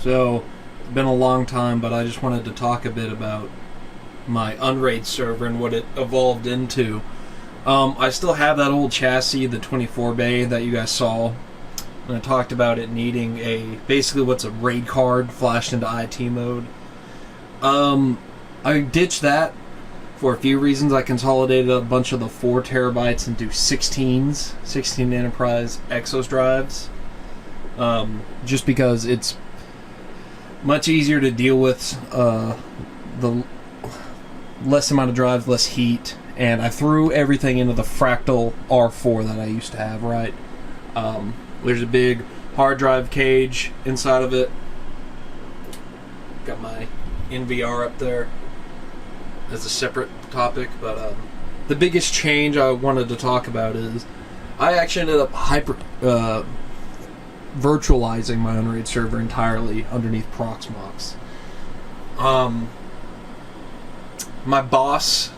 So, it's been a long time, but I just wanted to talk a bit about my Unraid server and what it evolved into. I still have that old chassis, the 24 bay that you guys saw, and I talked about it needing basically what's a RAID card flashed into IT mode. I ditched that for a few reasons. I consolidated a bunch of the 4 terabytes into 16 Enterprise Exos drives, just because it's much easier to deal with, the less amount of drives, less heat, and I threw everything into the Fractal R4 that I used to have, right? There's a big hard drive cage inside of it. Got my NVR up there as a separate topic, but the biggest change I wanted to talk about is I actually ended up virtualizing my Unraid server entirely underneath Proxmox. My boss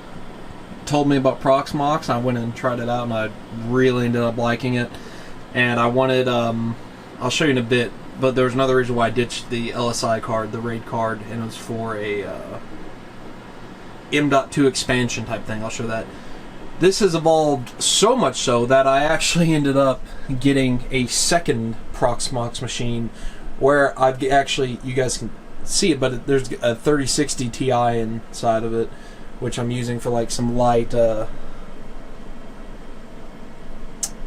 told me about Proxmox. I went and tried it out, and I really ended up liking it. And I wanted, I'll show you in a bit, but there was another reason why I ditched the LSI card, the RAID card, and it was for a M.2 expansion type thing. I'll show that. This has evolved so much so that I actually ended up getting a second Proxmox machine where I've actually, you guys can see it, but there's a 3060 Ti inside of it, which I'm using for like some light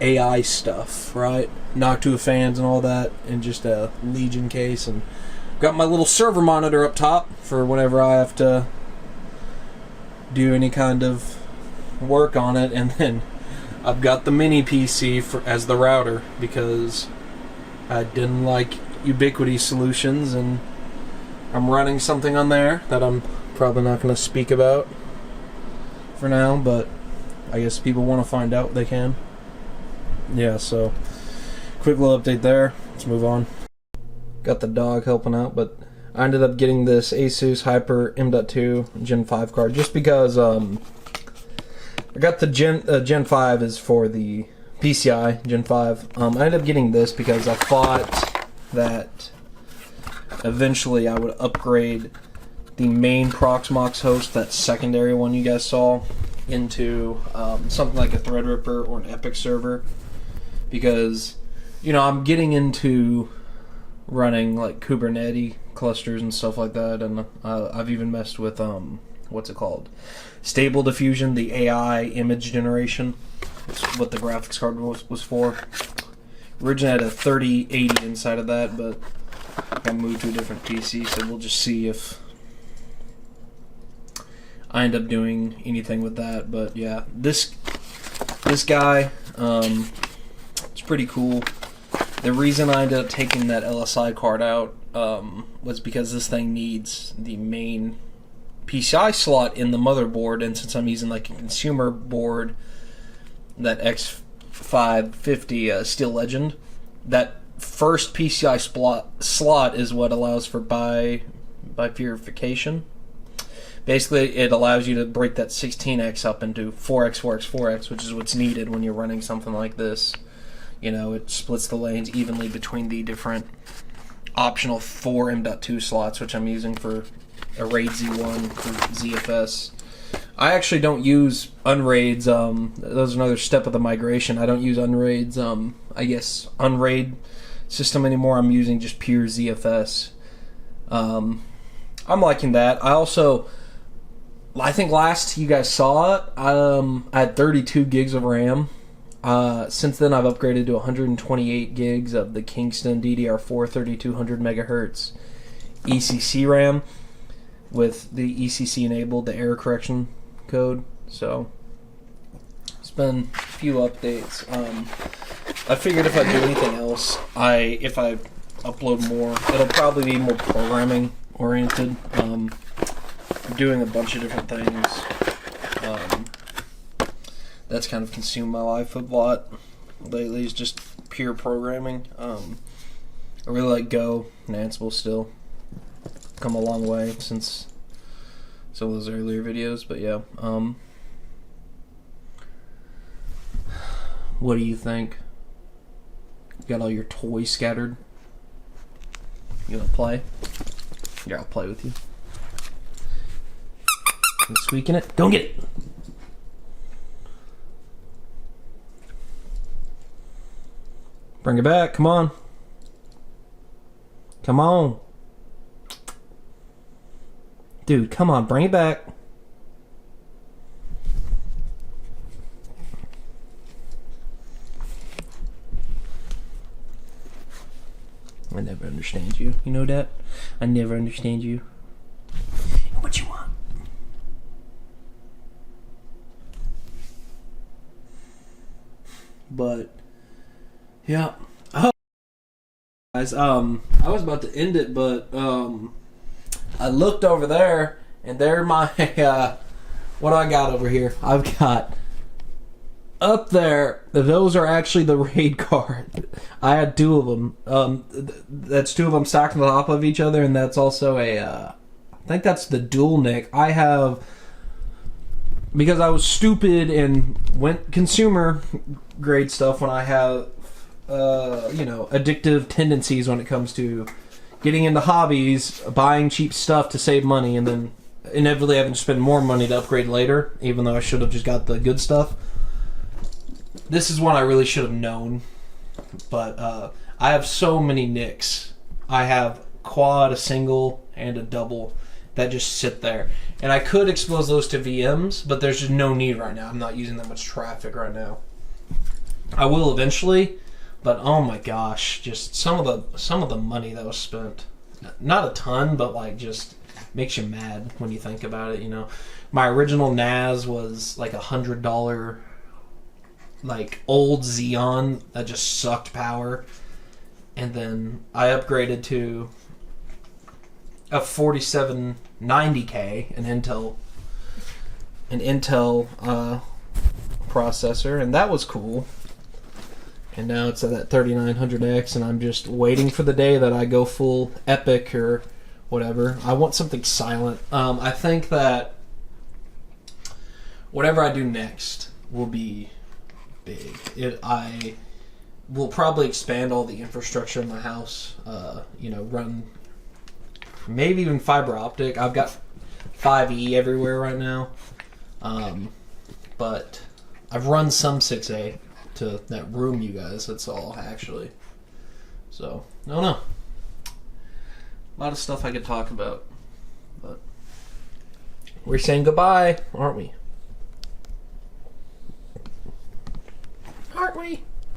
AI stuff, right? Noctua fans and all that, and just a Legion case, and got my little server monitor up top for whenever I have to do any kind of work on it, and then I've got the mini PC as the router because I didn't like Ubiquiti solutions, and I'm running something on there that I'm probably not going to speak about for now, but I guess people want to find out, they can. Yeah, so quick little update there. Let's move on. Got the dog helping out, but I ended up getting this Asus Hyper M.2 Gen 5 card just because I got the Gen 5 is for the PCI Gen 5. I ended up getting this because I thought that eventually I would upgrade the main Proxmox host, that secondary one you guys saw, into something like a Threadripper or an Epic server, because, you know, I'm getting into running like Kubernetes clusters and stuff like that, and I've even messed with what's it called, Stable Diffusion, the AI image generation. That's what the graphics card was for. Originally had a 3080 inside of that, but I moved to a different PC, so we'll just see if I end up doing anything with that. But yeah, this guy, it's pretty cool. The reason I ended up taking that LSI card out was because this thing needs the main PCI slot in the motherboard, and since I'm using like a consumer board, that X550 Steel Legend, that first PCI slot is what allows for bifurcation. Basically, it allows you to break that 16x up into 4x, 4x, 4x, which is what's needed when you're running something like this. You know, it splits the lanes evenly between the different optional 4 M.2 slots, which I'm using for a RAID Z1 for ZFS. I actually don't use Unraid's, that was another step of the migration. I don't use Unraid's, I guess, Unraid system anymore. I'm using just pure ZFS. I'm liking that. I think last you guys saw it, I had 32 gigs of RAM. Since then, I've upgraded to 128 gigs of the Kingston DDR4 3200 megahertz ECC RAM with the ECC enabled, the error correction code. So it's been a few updates. I figured if I do anything else, if I upload more, it'll probably be more programming oriented. I'm doing a bunch of different things. That's kind of consumed my life a lot lately, is just pure programming. I really like Go and Ansible still. Come a long way since some of those earlier videos, but yeah. What do you think? You got all your toys scattered? You want to play? Here, I'll play with you. You squeaking it? Go get it! Bring it back, come on. Come on. Dude, come on, bring it back. I never understand you. You know that? I never understand you. What you want? But yeah. Oh, guys, I was about to end it, but I looked over there, and there my what do I got over here? I've got up there. Those are actually the raid cards. I had two of them. That's two of them stacked on top of each other, and that's also a. I think that's the dual nick. I have, because I was stupid and went consumer grade stuff when I have, addictive tendencies when it comes to getting into hobbies, buying cheap stuff to save money, and then inevitably having to spend more money to upgrade later, even though I should have just got the good stuff. This is one I really should have known, but I have so many nicks. I have quad, a single, and a double that just sit there. And I could expose those to VMs, but there's just no need right now. I'm not using that much traffic right now. I will eventually, but oh my gosh, just some of the money that was spent. Not a ton, but like just makes you mad when you think about it, you know. My original NAS was like $100, like old Xeon that just sucked power, and then I upgraded to a 4790K, an Intel processor, and that was cool. And now it's at that 3900X, and I'm just waiting for the day that I go full epic or whatever. I want something silent. I think that whatever I do next will be big. I will probably expand all the infrastructure in my house. Run maybe even fiber optic. I've got 5E everywhere right now, but I've run some 6A to that room, you guys. That's all actually. So I don't know. A lot of stuff I could talk about, but we're saying goodbye, aren't we? Aren't we?